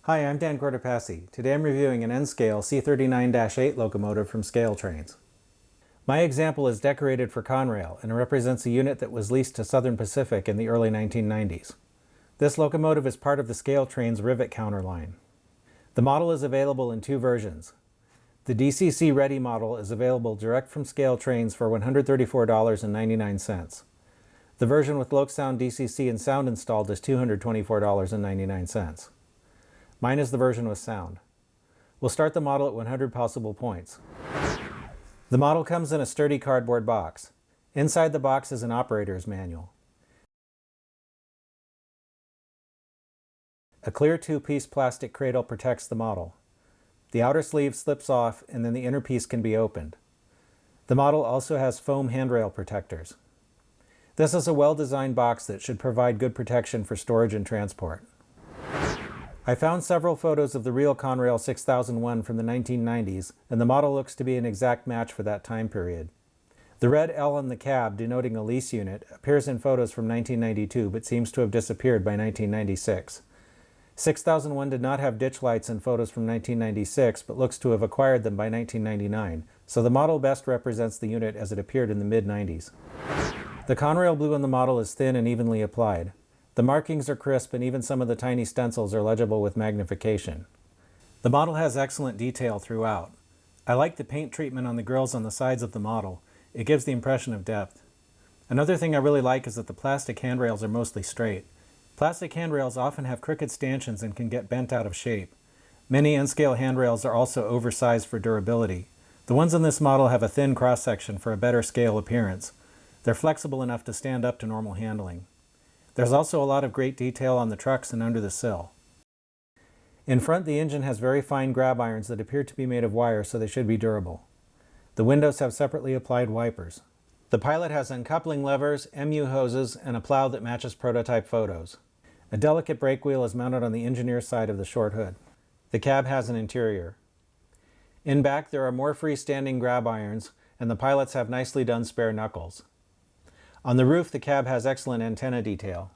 Hi, I'm Dan Cortopassi. Today I'm reviewing an N-scale C39-8 locomotive from ScaleTrains. My example is decorated for Conrail and represents a unit that was leased to Southern Pacific in the early 1990s. This locomotive is part of the ScaleTrains Rivet Counter line. The model is available in two versions. The DCC Ready model is available direct from ScaleTrains for $134.99. The version with LokSound DCC and sound installed is $224.99. Mine is the version with sound. We'll start the model at 100 possible points. The model comes in a sturdy cardboard box. Inside the box is an operator's manual. A clear two-piece plastic cradle protects the model. The outer sleeve slips off and then the inner piece can be opened. The model also has foam handrail protectors. This is a well-designed box that should provide good protection for storage and transport. I found several photos of the real Conrail 6001 from the 1990s, and the model looks to be an exact match for that time period. The red L on the cab, denoting a lease unit, appears in photos from 1992 but seems to have disappeared by 1996. 6001 did not have ditch lights in photos from 1996 but looks to have acquired them by 1999, so the model best represents the unit as it appeared in the mid-90s. The Conrail blue on the model is thin and evenly applied. The markings are crisp and even some of the tiny stencils are legible with magnification. The model has excellent detail throughout. I like the paint treatment on the grills on the sides of the model. It gives the impression of depth. Another thing I really like is that the plastic handrails are mostly straight. Plastic handrails often have crooked stanchions and can get bent out of shape. Many N-scale handrails are also oversized for durability. The ones in this model have a thin cross-section for a better scale appearance. They're flexible enough to stand up to normal handling. There's also a lot of great detail on the trucks and under the sill. In front, the engine has very fine grab irons that appear to be made of wire, so they should be durable. The windows have separately applied wipers. The pilot has uncoupling levers, MU hoses, and a plow that matches prototype photos. A delicate brake wheel is mounted on the engineer's side of the short hood. The cab has an interior. In back, there are more freestanding grab irons, and the pilots have nicely done spare knuckles. On the roof, the cab has excellent antenna detail.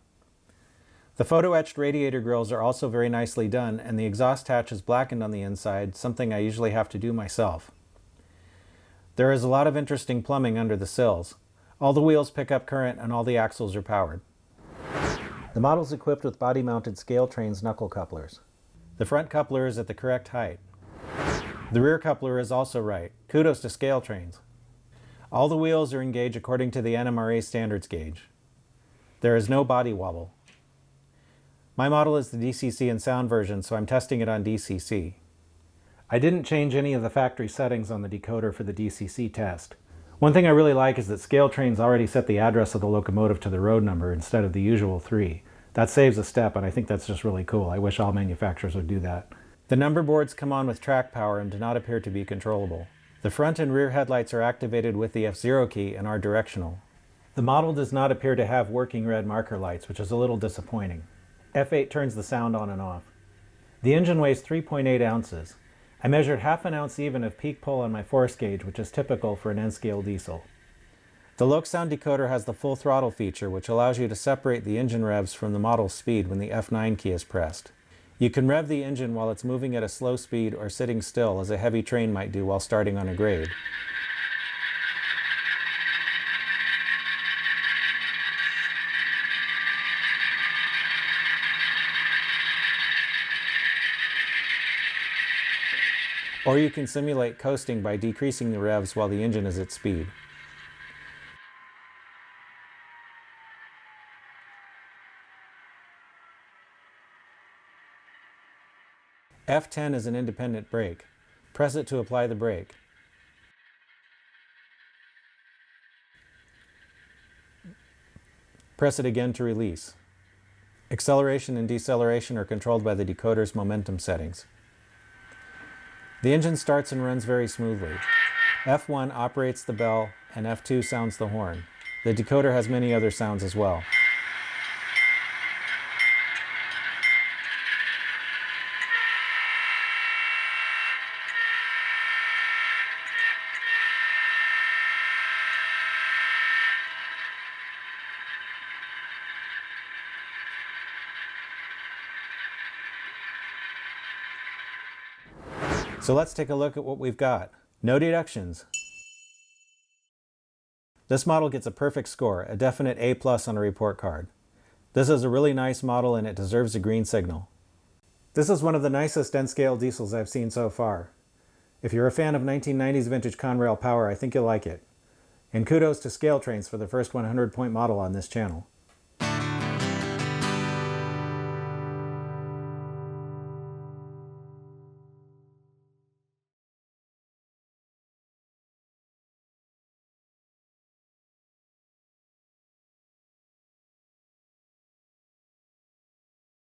The photo-etched radiator grills are also very nicely done, and the exhaust hatch is blackened on the inside, something I usually have to do myself. There is a lot of interesting plumbing under the sills. All the wheels pick up current and all the axles are powered. The model is equipped with body-mounted ScaleTrains knuckle couplers. The front coupler is at the correct height. The rear coupler is also right. Kudos to ScaleTrains. All the wheels are in gauge according to the NMRA standards gauge. There is no body wobble. My model is the DCC and sound version, so I'm testing it on DCC. I didn't change any of the factory settings on the decoder for the DCC test. One thing I really like is that ScaleTrains already set the address of the locomotive to the road number instead of the usual 3. That saves a step, and I think that's just really cool. I wish all manufacturers would do that. The number boards come on with track power and do not appear to be controllable. The front and rear headlights are activated with the F0 key and are directional. The model does not appear to have working red marker lights, which is a little disappointing. F8 turns the sound on and off. The engine weighs 3.8 ounces. I measured half an ounce even of peak pull on my force gauge, which is typical for an N-scale diesel. The LokSound decoder has the full throttle feature, which allows you to separate the engine revs from the model's speed when the F9 key is pressed. You can rev the engine while it's moving at a slow speed or sitting still, as a heavy train might do while starting on a grade. Or you can simulate coasting by decreasing the revs while the engine is at speed. F10 is an independent brake. Press it to apply the brake. Press it again to release. Acceleration and deceleration are controlled by the decoder's momentum settings. The engine starts and runs very smoothly. F1 operates the bell and F2 sounds the horn. The decoder has many other sounds as well. So let's take a look at what we've got. No deductions. This model gets a perfect score, a definite A+ on a report card. This is a really nice model and it deserves a green signal. This is one of the nicest N-scale diesels I've seen so far. If you're a fan of 1990s vintage Conrail power, I think you'll like it. And kudos to ScaleTrains for the first 100-point model on this channel.